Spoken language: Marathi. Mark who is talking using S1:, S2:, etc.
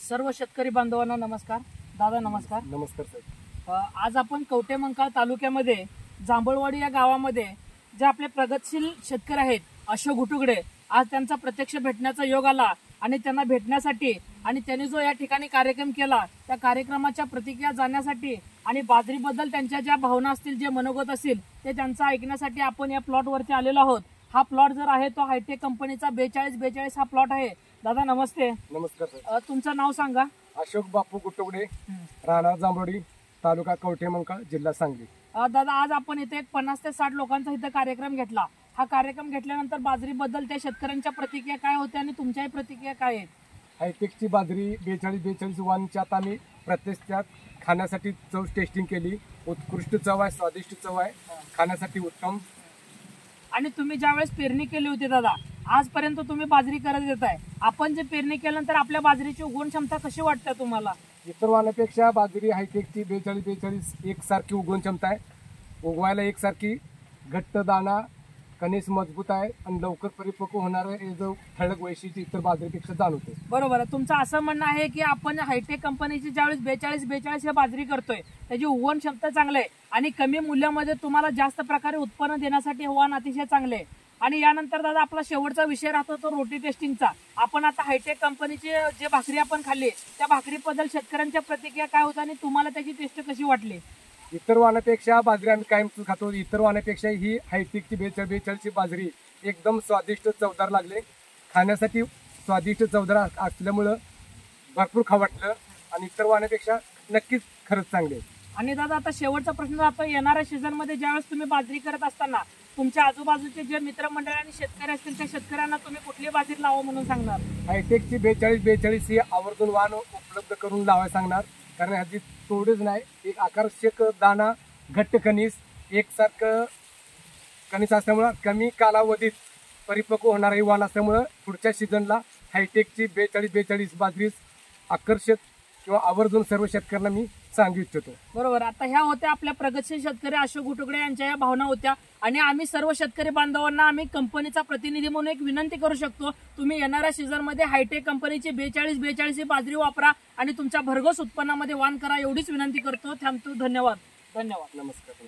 S1: सर्व शेतकरी बांधवांना नमस्कार. दादा नमस्कार.
S2: नमस्कार सर.
S1: आज आपण कवठेमंकाळ तालुक्यामध्ये जांभळवाडी या गावामध्ये जे आपले प्रगतशील शेतकरी आहेत अशोक गुटुगडे, आज त्यांचा प्रत्यक्ष भेटण्याचा योग आला आणि त्यांना भेटण्यासाठी आणि त्यांनी जो या ठिकाणी कार्यक्रम केला त्या कार्यक्रमाच्या प्रतिक्रिया जाणण्यासाठी आणि बाजरीबद्दल त्यांच्या ज्या भावना असतील, जे मनोगत असतील ते त्यांचं ऐकण्यासाठी आपण या प्लॉटवरती आलेलो आहोत. हा प्लॉट जर आहे तो हायटेक कंपनीचा 4242 हा प्लॉट आहे. दादा नमस्ते.
S2: नमस्कार सर.
S1: तुमचं नाव सांगा.
S2: अशोक बापू गुटुगडे, राहणार जांभळवाडी, तालुका कवठेमंकाळ, जिल्हा सांगली.
S1: दादा आज आपण इथे 50 ते 60 लोकांचा इथे कार्यक्रम घेतला. हा कार्यक्रम घेतल्यानंतर बाजरीबद्दल त्या शेतकऱ्यांच्या प्रतिक्रिया काय होत्या आणि तुमच्याही प्रतिक्रिया काय आहेत?
S2: हायटेकची बाजरी 4242 वानच्या आता आम्ही प्रत्यक्षात खाण्यासाठी चव टेस्टिंग केली. उत्कृष्ट चव आहे, स्वादिष्ट चव आहे, खाण्यासाठी उत्तम.
S1: आणि तुम्ही ज्यावेळेस पेरणी केली होती दादा, आजपर्यंत तुम्ही बाजरी करत येत आहे. आपण जे पेरणी केल्यानंतर आपल्या बाजरीची उगवण क्षमता कशी वाटते तुम्हाला?
S2: इतर वाणापेक्षा बाजरी हायटेकची 4242 एकसारखी उगवण क्षमता आहे. उगवायला एकसारखी, घट्ट दाणा, कणीस मजबूत आहे आणि लवकर परिपक्व होणारे हे जो ठळक वैशिष्ट्य इतर बाजरीपेक्षा जाणवते.
S1: बरोबर आहे. तुमचं असं म्हणणं आहे की आपण हायटेक कंपनीची ज्यावेळेस 4242 हे बाजरी करतोय त्याची उगवण क्षमता चांगली आहे आणि कमी मूल्यामध्ये तुम्हाला जास्त प्रकारे उत्पन्न देण्यासाठी हे वाण अतिशय चांगले आहे. आणि यानंतर दादा आपला शेवटचा विषय राहतो तो रोटी टेस्टिंगचा. आपण आता हायटेक कंपनीची जे भाकरी आपण खाल्ली त्या भाकरीबद्दल शेतकऱ्यांच्या प्रतिक्रिया काय होत्या आणि तुम्हाला त्याची टेस्ट कशी वाटली?
S2: इतर वाणापेक्षा बाजरी आम्ही कायम खातो. इतर वाणापेक्षा ही हायटेकची 4242 बाजरी एकदम स्वादिष्ट चवदार लागले. खाण्यासाठी स्वादिष्ट चवदार असल्यामुळं भरपूर खाऊ वाटलं आणि इतर वाणापेक्षा नक्कीच खरंच चांगले.
S1: आणि दादा आता शेवटचा प्रश्न राहतो, येणाऱ्या सीझन मध्ये ज्यावेळेस तुम्ही बाजरी करत असताना तुमच्या आजूबाजूचे जे मित्रमंडळ आणि शेतकरी असतील त्या शेतकऱ्यांना तुम्ही कुठली बाजरी लावा म्हणून सांगणार?
S2: हायटेकची 4242 ही आवर्जून वाण उपलब्ध करून लावायला सांगणार. कारण ह्याची तोडच नाही, एक आकर्षक दाणा, घट्ट कणीस, एकसारखं कणीस असल्यामुळं कमी कालावधीत परिपक्व होणारे वाण असल्यामुळं पुढच्या सीझनला हायटेकची 4242 बाजरीच आकर्षक किंवा आवर्जून सर्व शेतकऱ्यांना मी सांगू इच्छितो.
S1: बरोबर. आता ह्या होत्या आपल्या प्रगतशील शेतकरी अशोक गुटुगडे यांच्या या भावना होत्या. आणि आम्ही सर्व शेतकरी बांधवांना आम्ही कंपनीचा प्रतिनिधी म्हणून एक विनंती करू शकतो, तुम्ही येणाऱ्या सीझन मध्ये हायटेक कंपनीची 4242 ही बाजरी वापरा आणि तुमच्या भरघोस उत्पन्नामध्ये वाण करा, एवढीच विनंती करतो. थँक्यू. धन्यवाद.
S2: नमस्कार.